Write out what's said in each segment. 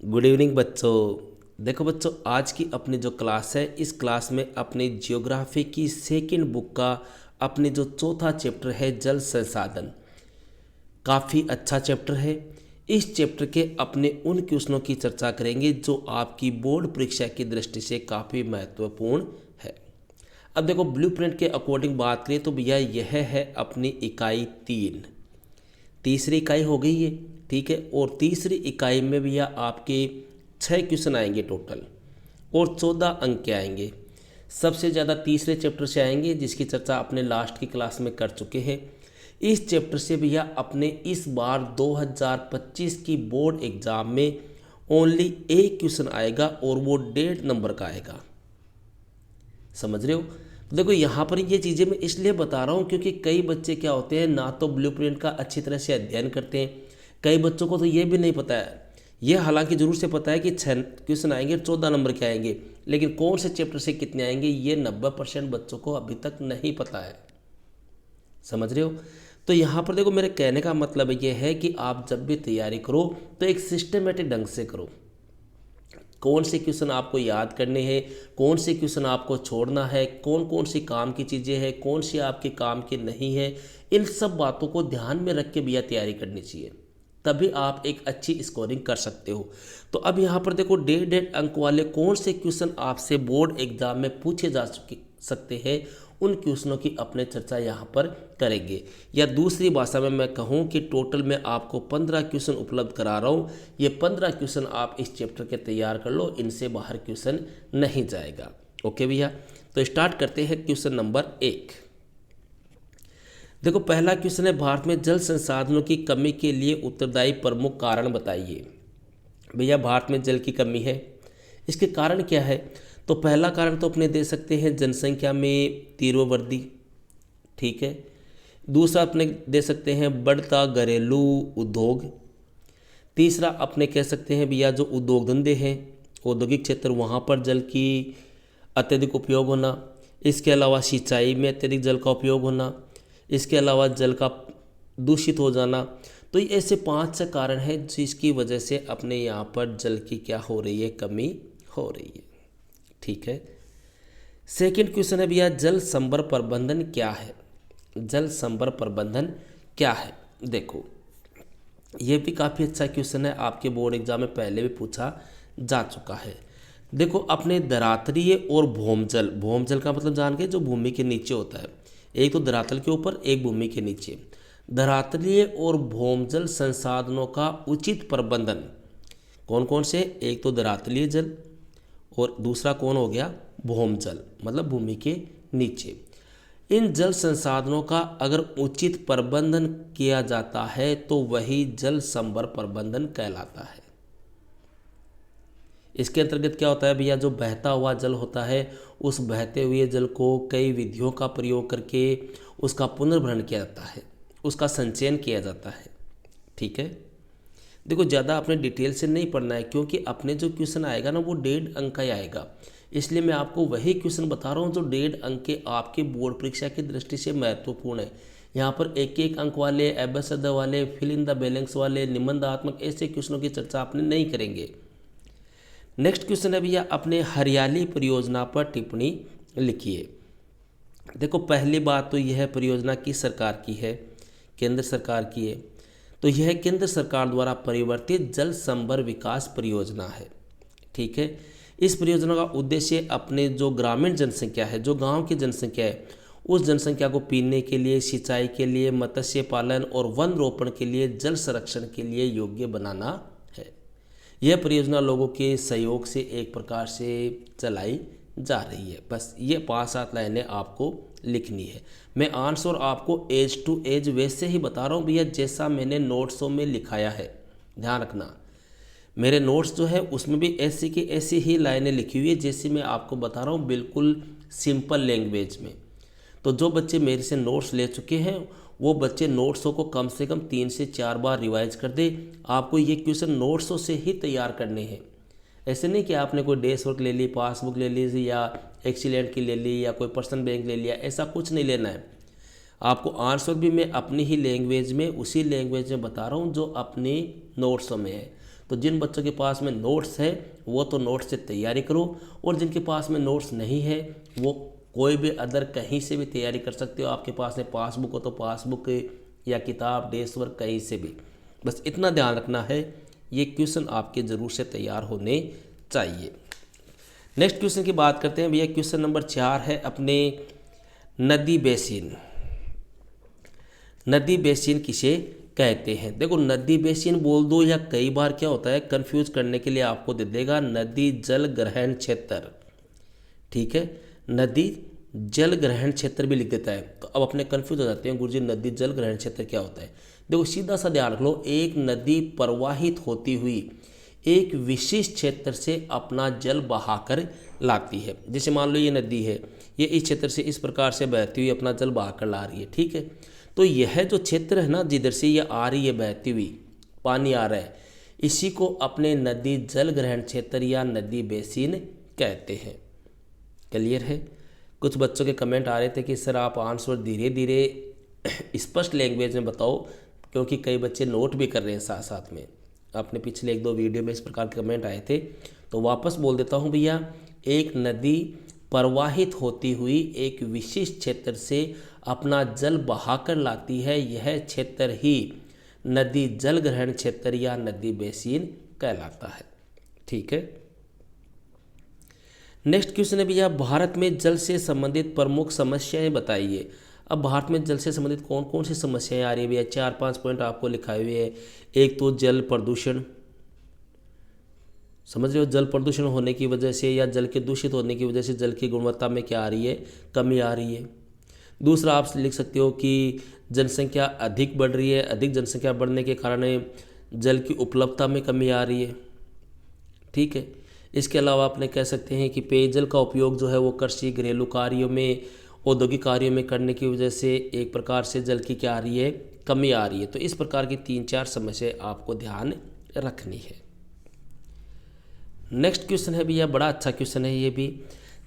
Good evening बच्चों। देखो बच्चों, आज की अपनी जो क्लास है, इस क्लास में अपनी जियोग्राफी की सेकंड बुक का अपने जो चौथा चैप्टर है जल संसाधन, काफ़ी अच्छा चैप्टर है। इस चैप्टर के अपने उन क्वेश्चनों की चर्चा करेंगे जो आपकी बोर्ड परीक्षा की दृष्टि से काफ़ी महत्वपूर्ण है। अब देखो, ब्लूप्रिंट के अकॉर्डिंग बात करें तो भैया यह है अपनी इकाई 3, तीसरी इकाई हो गई है, ठीक है। और तीसरी इकाई में भैया आपके 6 क्वेश्चन आएंगे टोटल और 14 अंक के आएंगे। सबसे ज़्यादा तीसरे चैप्टर से आएंगे जिसकी चर्चा अपने लास्ट की क्लास में कर चुके हैं। इस चैप्टर से भैया अपने इस बार 2025 की बोर्ड एग्ज़ाम में ओनली एक क्वेश्चन आएगा और वो 1.5 नंबर का आएगा। समझ रहे हो? तो देखो, यहाँ पर ये चीज़ें मैं इसलिए बता रहा हूँ क्योंकि कई बच्चे क्या होते हैं, ना तो ब्लूप्रिंट का अच्छी तरह से अध्ययन करते हैं। कई बच्चों को तो ये भी नहीं पता है, ये हालांकि ज़रूर से पता है कि 6 क्वेश्चन आएंगे, 14 नंबर के आएंगे, लेकिन कौन से चैप्टर से कितने आएंगे ये 90% बच्चों को अभी तक नहीं पता है। समझ रहे हो? तो यहाँ पर देखो, मेरे कहने का मतलब ये है कि आप जब भी तैयारी करो तो एक सिस्टमेटिक ढंग से करो। कौन से क्वेश्चन आपको याद करने हैं, कौन से क्वेश्चन आपको छोड़ना है, कौन कौन सी काम की चीज़ें हैं, कौन सी आपके काम की नहीं है, इन सब बातों को ध्यान में रख के भैया तैयारी करनी चाहिए, तभी आप एक अच्छी स्कोरिंग कर सकते हो। तो अब यहाँ पर देखो, 1.5 अंक वाले कौन से क्वेश्चन आपसे बोर्ड एग्जाम में पूछे जा सकते हैं, उन क्वेश्चनों की अपने चर्चा यहाँ पर करेंगे। या दूसरी भाषा में मैं कहूँ कि टोटल मैं आपको 15 क्वेश्चन उपलब्ध करा रहा हूँ। ये 15 क्वेश्चन आप इस चैप्टर के तैयार कर लो, इनसे बाहर क्वेश्चन नहीं जाएगा। ओके भैया, तो स्टार्ट करते हैं क्वेश्चन नंबर 1। देखो, पहला क्वेश्चन है, भारत में जल संसाधनों की कमी के लिए उत्तरदायी प्रमुख कारण बताइए। भैया, भारत में जल की कमी है, इसके कारण क्या है? तो पहला कारण तो अपने दे सकते हैं जनसंख्या में तीव्र वृद्धि, ठीक है। दूसरा अपने दे सकते हैं बढ़ता घरेलू उद्योग। तीसरा अपने कह सकते हैं भैया जो उद्योग धंधे हैं, औद्योगिक क्षेत्र, वहाँ पर जल की अत्यधिक उपयोग होना। इसके अलावा सिंचाई में अत्यधिक जल का उपयोग होना। इसके अलावा जल का दूषित हो जाना। तो ये ऐसे 5 से कारण हैं जिसकी वजह से अपने यहाँ पर जल की क्या हो रही है, कमी हो रही है, ठीक है। सेकंड क्वेश्चन है भैया, जल संभर प्रबंधन क्या है? जल संभर प्रबंधन क्या है? देखो, ये भी काफ़ी अच्छा क्वेश्चन है, आपके बोर्ड एग्जाम में पहले भी पूछा जा चुका है। देखो, अपने धरातलीय और भौमजल, भौमजल का मतलब जान के जो भूमि के नीचे होता है, एक तो धरातल के ऊपर, एक भूमि के नीचे। धरातलीय और भौमजल संसाधनों का उचित प्रबंधन कौन कौन से? एक तो धरातलीय जल और दूसरा कौन हो गया? भौमजल, मतलब भूमि के नीचे। इन जल संसाधनों का अगर उचित प्रबंधन किया जाता है तो वही जल संभर प्रबंधन कहलाता है। इसके अंतर्गत क्या होता है भैया, जो बहता हुआ जल होता है, उस बहते हुए जल को कई विधियों का प्रयोग करके उसका पुनर्भरण किया जाता है, उसका संचयन किया जाता है, ठीक है। देखो, ज़्यादा अपने डिटेल से नहीं पढ़ना है क्योंकि अपने जो क्वेश्चन आएगा ना वो 1.5 अंक का ही आएगा, इसलिए मैं आपको वही क्वेश्चन बता रहा हूँ जो 1.5 अंक के आपके बोर्ड परीक्षा की दृष्टि से महत्वपूर्ण है। यहाँ पर एक एक अंक वाले, एबसद वाले, फिल इन द बैलेंस वाले, निबंधात्मक ऐसे क्वेश्चनों की चर्चा आपने नहीं करेंगे। नेक्स्ट क्वेश्चन है भैया, अपने हरियाली परियोजना पर टिप्पणी लिखिए। देखो, पहली बात तो यह है, परियोजना किस सरकार की है? केंद्र सरकार की है। तो यह केंद्र सरकार द्वारा परिवर्तित जल संभर विकास परियोजना है, ठीक है। इस परियोजना का उद्देश्य अपने जो ग्रामीण जनसंख्या है, जो गांव की जनसंख्या है, उस जनसंख्या को पीने के लिए, सिंचाई के लिए, मत्स्य पालन और वन रोपण के लिए, जल संरक्षण के लिए योग्य बनाना है। यह परियोजना लोगों के सहयोग से एक प्रकार से चलाई जा रही है। बस ये 5-7 लाइनें आपको लिखनी है। मैं आंसर आपको एज टू एज वैसे ही बता रहा हूँ भैया, जैसा मैंने नोट्सों में लिखाया है। ध्यान रखना, मेरे नोट्स जो है उसमें भी ऐसी की ऐसी ही लाइनें लिखी हुई है जैसे मैं आपको बता रहा हूँ, बिल्कुल सिंपल लैंग्वेज में। तो जो बच्चे मेरे से नोट्स ले चुके हैं वो बच्चे नोट्सों को कम से कम 3 से 4 बार रिवाइज कर दे। आपको ये क्वेश्चन नोट्सों से ही तैयार करने हैं। ऐसे नहीं कि आपने कोई डेस्क वर्क ले ली, पासबुक ले ली या एक्सीलेंट की ले ली या कोई पर्सनल बैंक ले लिया, ऐसा कुछ नहीं लेना है। आपको आंसर भी मैं अपनी ही लैंग्वेज में, उसी लैंग्वेज में बता रहा हूँ जो अपने नोट्सों में है। तो जिन बच्चों के पास में नोट्स है वो तो नोट्स से तैयारी करो, और जिनके पास में नोट्स नहीं है वो कोई भी अदर कहीं से भी तैयारी कर सकते हो। आपके पास में पासबुक हो तो पासबुक या किताब, डेस्क वर्क, कहीं से भी। बस इतना ध्यान रखना है, ये क्वेश्चन आपके ज़रूर से तैयार होने चाहिए। नेक्स्ट क्वेश्चन की बात करते हैं भैया। क्वेश्चन नंबर 4 है अपने नदी बेसिन। नदी बेसिन किसे कहते हैं? देखो, नदी बेसिन बोल दो या कई बार क्या होता है कंफ्यूज करने के लिए आपको दे देगा नदी जल ग्रहण क्षेत्र। ठीक है, नदी जल ग्रहण क्षेत्र भी लिख देता है। तो अब अपने कंफ्यूज हो जाते हैं, गुरुजी नदी जल ग्रहण क्षेत्र क्या होता है? देखो सीधा सा ध्यान रख लो, एक नदी प्रवाहित होती हुई एक विशिष्ट क्षेत्र से अपना जल बहाकर लाती है। जैसे मान लो ये नदी है, ये इस क्षेत्र से इस प्रकार से बहती हुई अपना जल बहाकर ला रही है। ठीक है, तो यह जो क्षेत्र है ना, जिधर से ये आ रही है बहती हुई, पानी आ रहा है, इसी को अपने नदी जल ग्रहण क्षेत्र या नदी बेसिन कहते हैं। क्लियर है? कुछ बच्चों के कमेंट आ रहे थे कि सर आप आंसर धीरे धीरे स्पष्ट लैंग्वेज में बताओ, क्योंकि कई बच्चे नोट भी कर रहे हैं साथ साथ में। आपने पिछले 1-2 वीडियो में इस प्रकार के कमेंट आए थे, तो वापस बोल देता हूँ भैया। एक नदी प्रवाहित होती हुई एक विशिष्ट क्षेत्र से अपना जल बहाकर लाती है, यह क्षेत्र ही नदी जल ग्रहण क्षेत्र या नदी बेसिन कहलाता है। ठीक है, नेक्स्ट क्वेश्चन है भैया, भारत में जल से संबंधित प्रमुख समस्याएं बताइए। अब भारत में जल से संबंधित कौन कौन सी समस्याएं आ रही है भैया? 4-5 पॉइंट आपको लिखाए हुए हैं। एक तो जल प्रदूषण, समझ रहे हो, जल प्रदूषण होने की वजह से या जल के दूषित होने की वजह से जल की गुणवत्ता में क्या आ रही है? कमी आ रही है। दूसरा आप लिख सकते हो कि जनसंख्या अधिक बढ़ रही है, अधिक जनसंख्या बढ़ने के कारण जल की उपलब्धता में कमी आ रही है। ठीक है, इसके अलावा आपने कह सकते हैं कि पेयजल का उपयोग जो है वो कृषि, घरेलू कार्यों में, औद्योगिक कार्यों में करने की वजह से एक प्रकार से जल की क्या आ रही है? कमी आ रही है। तो इस प्रकार की 3-4 समस्या आपको ध्यान रखनी है। नेक्स्ट क्वेश्चन है भैया, बड़ा अच्छा क्वेश्चन है ये भी।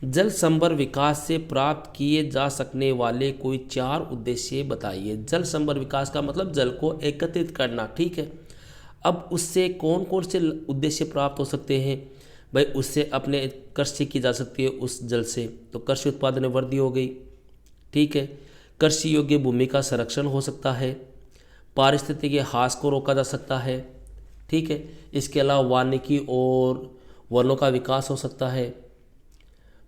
जल संभर विकास से प्राप्त किए जा सकने वाले कोई 4 उद्देश्य बताइए। जल संभर विकास का मतलब जल को एकत्रित करना। ठीक है, अब उससे कौन कौन से उद्देश्य प्राप्त हो सकते हैं भाई? उससे अपने कृषि की जा सकती है उस जल से, तो कृषि उत्पादन में वृद्धि हो गई। ठीक है, कृषि योग्य भूमि का संरक्षण हो सकता है, पारिस्थितिकी ह्रास को रोका जा सकता है। ठीक है, इसके अलावा वानिकी और वनों का विकास हो सकता है,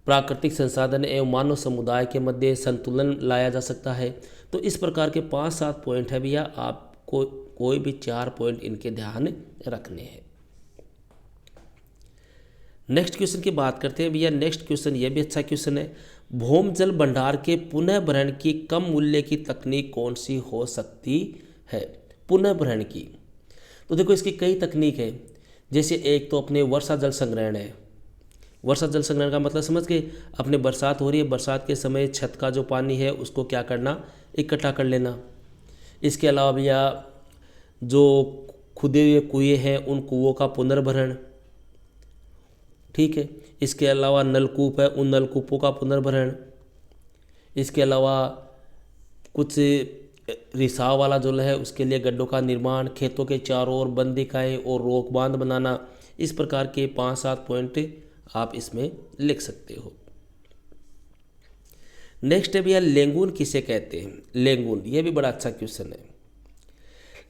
प्राकृतिक संसाधन एवं मानव समुदाय के मध्य संतुलन लाया जा सकता है। तो इस प्रकार के 5-7 पॉइंट है भैया, आपको कोई भी 4 पॉइंट इनके ध्यान रखने हैं। नेक्स्ट क्वेश्चन की बात करते हैं भैया। नेक्स्ट क्वेश्चन ये भी अच्छा क्वेश्चन है। भौम जल भंडार के पुनः भरण की कम मूल्य की तकनीक कौन सी हो सकती है? पुनः भरण की, तो देखो इसकी कई तकनीक है। जैसे एक तो अपने वर्षा जल संग्रहण है। वर्षा जल संग्रहण का मतलब समझ के, अपने बरसात हो रही है, बरसात के समय छत का जो पानी है उसको क्या करना? इकट्ठा कर लेना। इसके अलावा भैया जो खुदे हुए कुएँ हैं उन कुओं का पुनर्भरण। ठीक है, इसके अलावा नलकूप है, उन नलकूपों का पुनर्भरण। इसके अलावा कुछ रिसाव वाला जल है उसके लिए गड्ढों का निर्माण, खेतों के चारों ओर बंदिकाएँ और रोक बांध बनाना। इस प्रकार के 5-7 पॉइंट आप इसमें लिख सकते हो। नेक्स्ट है भैया, लेंगुन किसे कहते हैं? लेंगुन, ये भी बड़ा अच्छा क्वेश्चन है।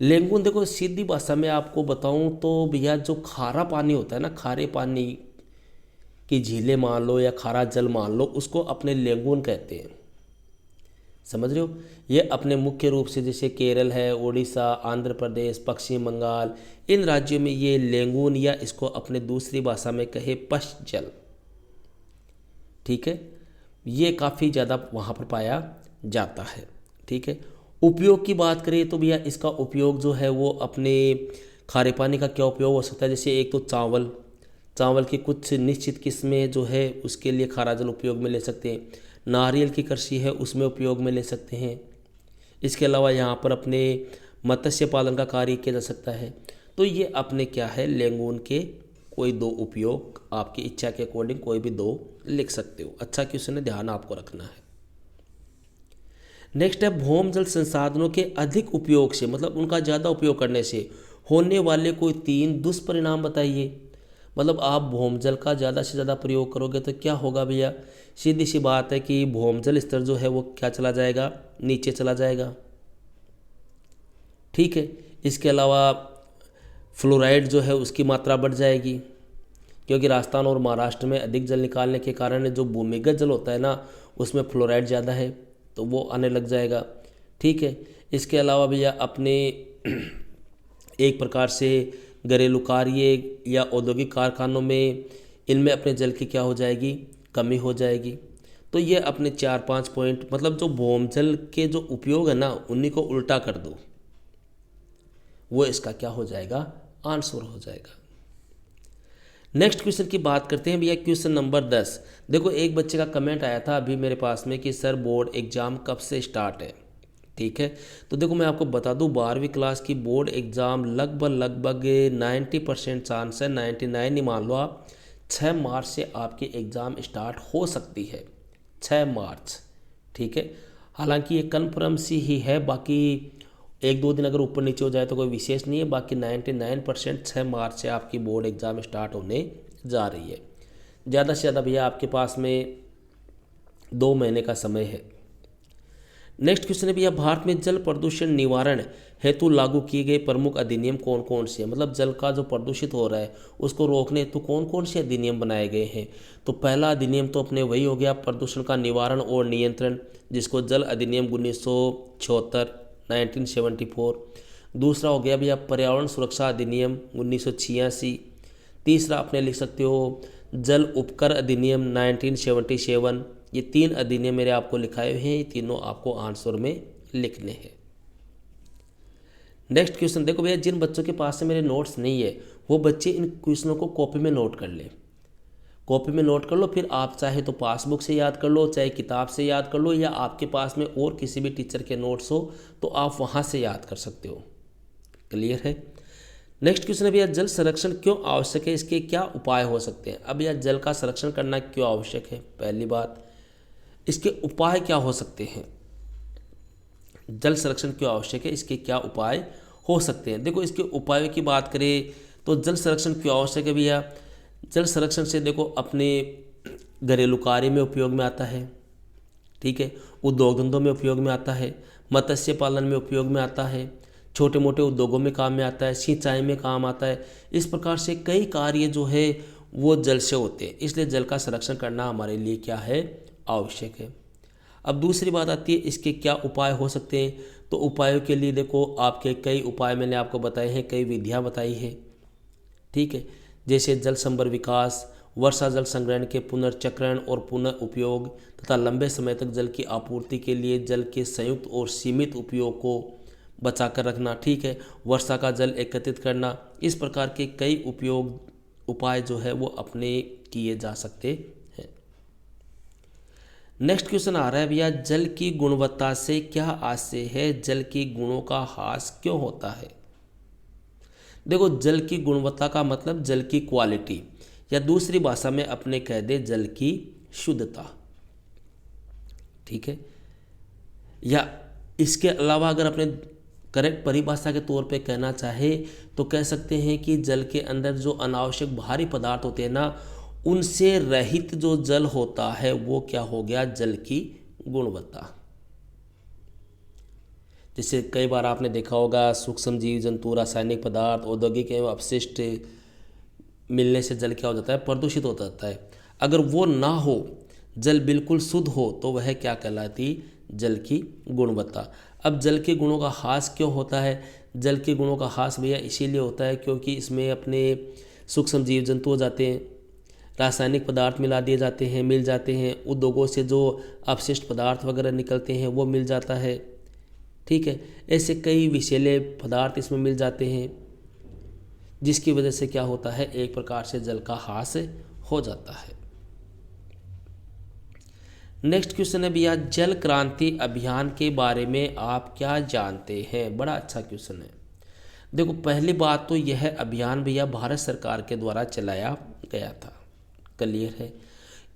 लेंगुन देखो सीधी भाषा में आपको बताऊं तो भैया जो खारा पानी होता है ना, खारे पानी की झीलें मान लो या खारा जल मान लो, उसको अपने लेंगुन कहते हैं। समझ रहे हो? ये अपने मुख्य रूप से जैसे केरल है, उड़ीसा, आंध्र प्रदेश, पश्चिम बंगाल, इन राज्यों में ये लेंगुन या इसको अपने दूसरी भाषा में कहे पश्च जल। ठीक है, ये काफ़ी ज़्यादा वहाँ पर पाया जाता है। ठीक है, उपयोग की बात करें तो भैया इसका उपयोग जो है वो अपने खारे पानी का क्या उपयोग हो सकता है? जैसे एक तो चावल की कुछ निश्चित किस्में जो है उसके लिए खारा जल उपयोग में ले सकते हैं। नारियल की कृषि है उसमें उपयोग में ले सकते हैं। इसके अलावा यहाँ पर अपने मत्स्य पालन का कार्य किया जा सकता है। तो ये अपने क्या है, लेंगुन के कोई 2 उपयोग, आपकी इच्छा के अकॉर्डिंग कोई भी 2 लिख सकते हो। अच्छा क्वेश्चन है, ध्यान आपको रखना है। नेक्स्ट है, भौम जल संसाधनों के अधिक उपयोग से, मतलब उनका ज़्यादा उपयोग करने से होने वाले कोई 3 दुष्परिणाम बताइए। मतलब आप भौमजल का ज़्यादा से ज़्यादा प्रयोग करोगे तो क्या होगा भैया, सीधी सी बात है कि भौमजल स्तर जो है वो क्या चला जाएगा, नीचे चला जाएगा। ठीक है, इसके अलावा फ्लोराइड जो है उसकी मात्रा बढ़ जाएगी, क्योंकि राजस्थान और महाराष्ट्र में अधिक जल निकालने के कारण जो भूमिगत जल होता है ना उसमें फ्लोराइड ज़्यादा है तो वो आने लग जाएगा। ठीक है, इसके अलावा भैया अपने एक प्रकार से घरेलू कार्य या औद्योगिक कारखानों में इनमें अपने जल की क्या हो जाएगी, कमी हो जाएगी। तो ये अपने 4-5 पॉइंट, मतलब जो भौमजल के जो उपयोग है ना उन्हीं को उल्टा कर दो, वो इसका क्या हो जाएगा, आंसर हो जाएगा। नेक्स्ट क्वेश्चन की बात करते हैं भैया, क्वेश्चन नंबर 10। देखो एक बच्चे का कमेंट आया था अभी मेरे पास में कि सर बोर्ड एग्ज़ाम कब से स्टार्ट है। ठीक है, तो देखो मैं आपको बता दूं 12वीं क्लास की बोर्ड एग्ज़ाम लगभग 90% चांस है, 99 नहीं मान लो आप, 6 मार्च से आपकी एग्ज़ाम स्टार्ट हो सकती है, 6 मार्च। ठीक है, हालांकि ये कन्फर्म सी ही है, बाकी 1-2 दिन अगर ऊपर नीचे हो जाए तो कोई विशेष नहीं है, बाकी 99% 6 मार्च से आपकी बोर्ड एग्ज़ाम स्टार्ट होने जा रही है। ज़्यादा से ज़्यादा भैया आपके पास में 2 महीने का समय है। नेक्स्ट क्वेश्चन है भैया, भारत में जल प्रदूषण निवारण हेतु लागू किए गए प्रमुख अधिनियम कौन कौन से हैं। मतलब जल का जो प्रदूषित हो रहा है उसको रोकने हेतु कौन कौन से अधिनियम बनाए गए हैं। तो पहला अधिनियम तो अपने वही हो गया प्रदूषण का निवारण और नियंत्रण, जिसको जल अधिनियम 1976 1974। दूसरा हो गया भैया पर्यावरण सुरक्षा अधिनियम 1986। तीसरा अपने लिख सकते हो जल उपकर अधिनियम 1977। ये 3 अधिनियम मेरे आपको लिखाए हुए हैं, ये तीनों आपको आंसर में लिखने हैं। नेक्स्ट क्वेश्चन देखो भैया, जिन बच्चों के पास से मेरे नोट्स नहीं है वो बच्चे इन क्वेश्चनों को कॉपी में नोट कर ले, कॉपी में नोट कर लो, फिर आप चाहे तो पासबुक से याद कर लो, चाहे किताब से याद कर लो, या आपके पास में और किसी भी टीचर के नोट्स हो तो आप वहाँ से याद कर सकते हो। क्लियर है। नेक्स्ट क्वेश्चन है भैया, जल संरक्षण क्यों आवश्यक है, इसके क्या उपाय हो सकते हैं। अब भैया जल का संरक्षण करना क्यों आवश्यक है, पहली बात इसके उपाय क्या हो सकते हैं। जल संरक्षण क्यों आवश्यक है, इसके क्या उपाय हो सकते हैं। देखो इसके उपायों की बात करें तो जल संरक्षण क्यों आवश्यक है भैया, जल संरक्षण से देखो अपने घरेलू कार्य में उपयोग में आता है। ठीक है, उद्योग धंधों में उपयोग में आता है, मत्स्य पालन में उपयोग में आता है, छोटे मोटे उद्योगों में काम में आता है, सिंचाई में काम आता है। इस प्रकार से कई कार्य जो है वो जल से होते हैं, इसलिए जल का संरक्षण करना हमारे लिए क्या है, आवश्यक है। अब दूसरी बात आती है इसके क्या उपाय हो सकते हैं। तो उपायों के लिए देखो आपके कई उपाय मैंने आपको बताए हैं, कई विधियां बताई हैं। ठीक है, जैसे जल संभर विकास, वर्षा जल संग्रहण के पुनर्चक्रण और पुनः उपयोग तथा लंबे समय तक जल की आपूर्ति के लिए जल के संयुक्त और सीमित उपयोग को बचा कर रखना। ठीक है, वर्षा का जल एकत्रित करना, इस प्रकार के कई उपाय जो है वो अपने किए जा सकते हैं। नेक्स्ट क्वेश्चन आ रहा है भैया, जल की गुणवत्ता से क्या आशय है, जल की गुणों का ह्रास क्यों होता है। देखो जल की गुणवत्ता का मतलब जल की क्वालिटी, या दूसरी भाषा में अपने कह दे जल की शुद्धता। ठीक है, या इसके अलावा अगर अपने करेक्ट परिभाषा के तौर पे कहना चाहे तो कह सकते हैं कि जल के अंदर जो अनावश्यक भारी पदार्थ होते हैं ना उनसे रहित जो जल होता है वो क्या हो गया, जल की गुणवत्ता। जैसे कई बार आपने देखा होगा सूक्ष्म जीव जंतु, रासायनिक पदार्थ, औद्योगिक एवं अपशिष्ट मिलने से जल क्या हो जाता है, प्रदूषित हो जाता है। अगर वो ना हो, जल बिल्कुल शुद्ध हो तो वह क्या कहलाती, जल की गुणवत्ता। अब जल के गुणों का ह्रास क्यों होता है, जल के गुणों का ह्रास भैया इसीलिए होता है क्योंकि इसमें अपने सूक्ष्म जीव जंतु हो जाते हैं, रासायनिक पदार्थ मिल जाते हैं, उद्योगों से जो अपशिष्ट पदार्थ वगैरह निकलते हैं वो मिल जाता है। ठीक है, ऐसे कई विषैले पदार्थ इसमें मिल जाते हैं जिसकी वजह से क्या होता है, एक प्रकार से जल का ह्रास हो जाता है। नेक्स्ट क्वेश्चन है भैया, जल क्रांति अभियान के बारे में आप क्या जानते हैं। बड़ा अच्छा क्वेश्चन है। देखो पहली बात तो यह अभियान भैया भारत सरकार के द्वारा चलाया गया था। क्लियर है।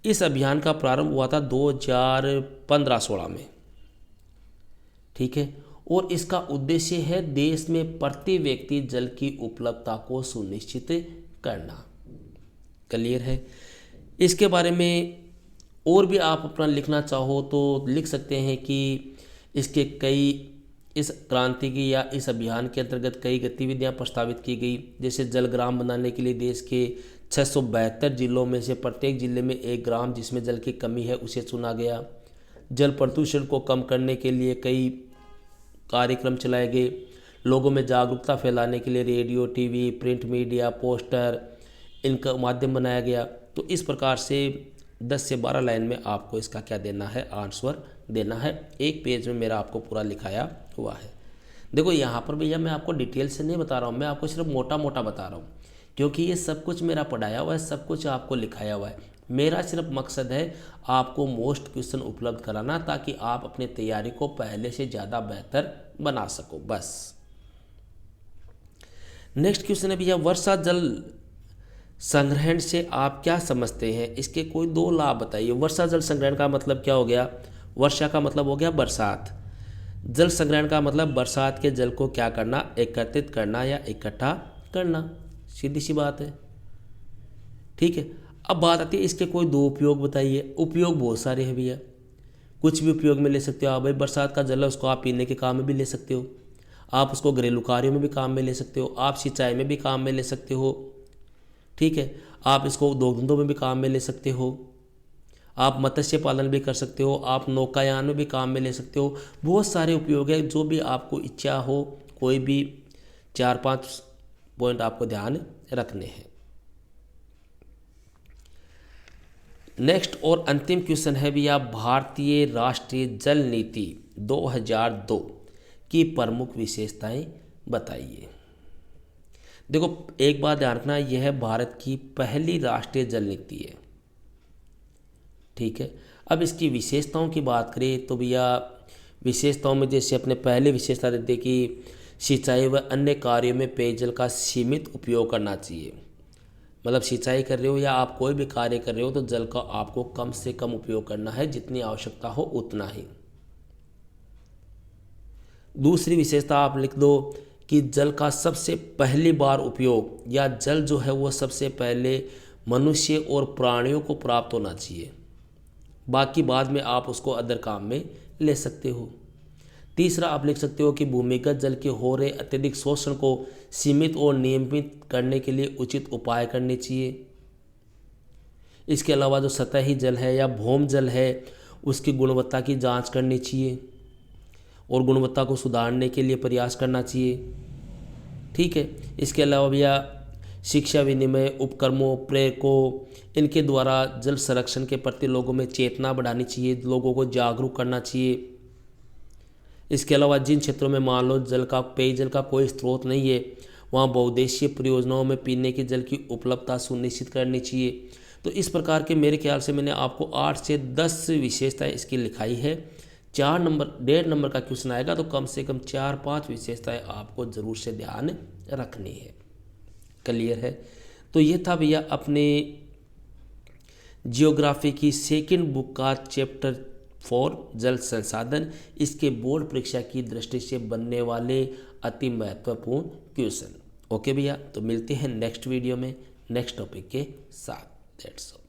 इस अभियान का प्रारंभ हुआ था 2015-16 में। ठीक है, और इसका उद्देश्य है देश में प्रति व्यक्ति जल की उपलब्धता को सुनिश्चित करना। क्लियर है। इसके बारे में और भी आप अपना लिखना चाहो तो लिख सकते हैं कि इसके कई इस क्रांति की या इस अभियान के अंतर्गत कई गतिविधियां प्रस्तावित की गई, जैसे जल ग्राम बनाने के लिए देश के 672 जिलों में से प्रत्येक जिले में एक ग्राम जिसमें जल की कमी है उसे चुना गया। जल प्रदूषण को कम करने के लिए कई कार्यक्रम चलाए गए। लोगों में जागरूकता फैलाने के लिए radio, TV, print media, poster इनका माध्यम बनाया गया। तो इस प्रकार से 10 से 12 लाइन में आपको इसका क्या देना है, आंसर देना है। एक पेज में मेरा आपको पूरा लिखाया हुआ है। देखो यहाँ पर भैया मैं आपको डिटेल से नहीं बता रहा हूँ, मैं आपको सिर्फ मोटा मोटा बता रहा हूँ, क्योंकि ये सब कुछ मेरा पढ़ाया हुआ है, सब कुछ आपको लिखाया हुआ है। मेरा सिर्फ मकसद है आपको मोस्ट क्वेश्चन उपलब्ध कराना, ताकि आप अपनी तैयारी को पहले से ज़्यादा बेहतर बना सको, बस। नेक्स्ट क्वेश्चन है भैया, वर्षा जल संग्रहण से आप क्या समझते हैं? इसके कोई 2 लाभ बताइए। वर्षा जल संग्रहण का मतलब क्या हो गया? वर्षा का मतलब हो गया बरसात, जल संग्रहण का मतलब बरसात के जल को क्या करना, एकत्रित करना या इकट्ठा करना, सीधी सी बात है। ठीक है। अब बात आती है इसके कोई 2 उपयोग बताइए। उपयोग बहुत सारे हैं भैया, कुछ भी उपयोग में ले सकते हो आप। भाई बरसात का जल है उसको आप पीने के काम में भी ले सकते हो, आप उसको घरेलू कार्यों में भी काम में ले सकते हो, आप सिंचाई में भी काम में ले सकते हो। ठीक है। आप इसको 2 धंधों में भी काम में ले सकते हो, आप मत्स्य पालन भी कर सकते हो, आप नौकायान में भी काम में ले सकते हो। बहुत सारे उपयोग है, जो भी आपको इच्छा हो, कोई भी 4-5 पॉइंट आपको ध्यान रखने हैं। नेक्स्ट और अंतिम क्वेश्चन है भैया, भारतीय राष्ट्रीय जल नीति 2002 की प्रमुख विशेषताएं बताइए। देखो एक बात ध्यान रखना, यह भारत की पहली राष्ट्रीय जल नीति है। ठीक है। अब इसकी विशेषताओं की बात करें तो भैया विशेषताओं में जैसे अपने पहले विशेषता देते कि सिंचाई व अन्य कार्यों में पेयजल का सीमित उपयोग करना चाहिए। मतलब सिंचाई कर रहे हो या आप कोई भी कार्य कर रहे हो तो जल का आपको कम से कम उपयोग करना है, जितनी आवश्यकता हो उतना ही। दूसरी विशेषता आप लिख दो कि जल का सबसे पहली बार उपयोग या जल जो है वो सबसे पहले मनुष्य और प्राणियों को प्राप्त होना चाहिए, बाकी बाद में आप उसको अदर काम में ले सकते हो। तीसरा आप लिख सकते हो कि भूमिगत जल के हो रहे अत्यधिक शोषण को सीमित और नियमित करने के लिए उचित उपाय करने चाहिए। इसके अलावा जो सतही जल है या भौम जल है उसकी गुणवत्ता की जांच करनी चाहिए और गुणवत्ता को सुधारने के लिए प्रयास करना चाहिए। ठीक है। इसके अलावा भैया शिक्षा विनिमय उपक्रमों प्रेरकों इनके द्वारा जल संरक्षण के प्रति लोगों में चेतना बढ़ानी चाहिए, लोगों को जागरूक करना चाहिए। इसके अलावा जिन क्षेत्रों में मान लो जल का पेयजल का कोई स्रोत नहीं है वहाँ बहुउद्देशीय परियोजनाओं में पीने के जल की उपलब्धता सुनिश्चित करनी चाहिए। तो इस प्रकार के मेरे ख्याल से मैंने आपको 8 से 10 विशेषताएं इसकी लिखाई है। 1.5 नंबर का क्वेश्चन आएगा तो कम से कम 4-5 विशेषताएं आपको ज़रूर से ध्यान रखनी है। क्लियर है। तो ये था भैया अपने जियोग्राफी की सेकंड बुक का चैप्टर 4 जल संसाधन, इसके बोर्ड परीक्षा की दृष्टि से बनने वाले अति महत्वपूर्ण क्वेश्चन। ओके भैया, तो मिलते हैं नेक्स्ट वीडियो में नेक्स्ट टॉपिक के साथ। That's all.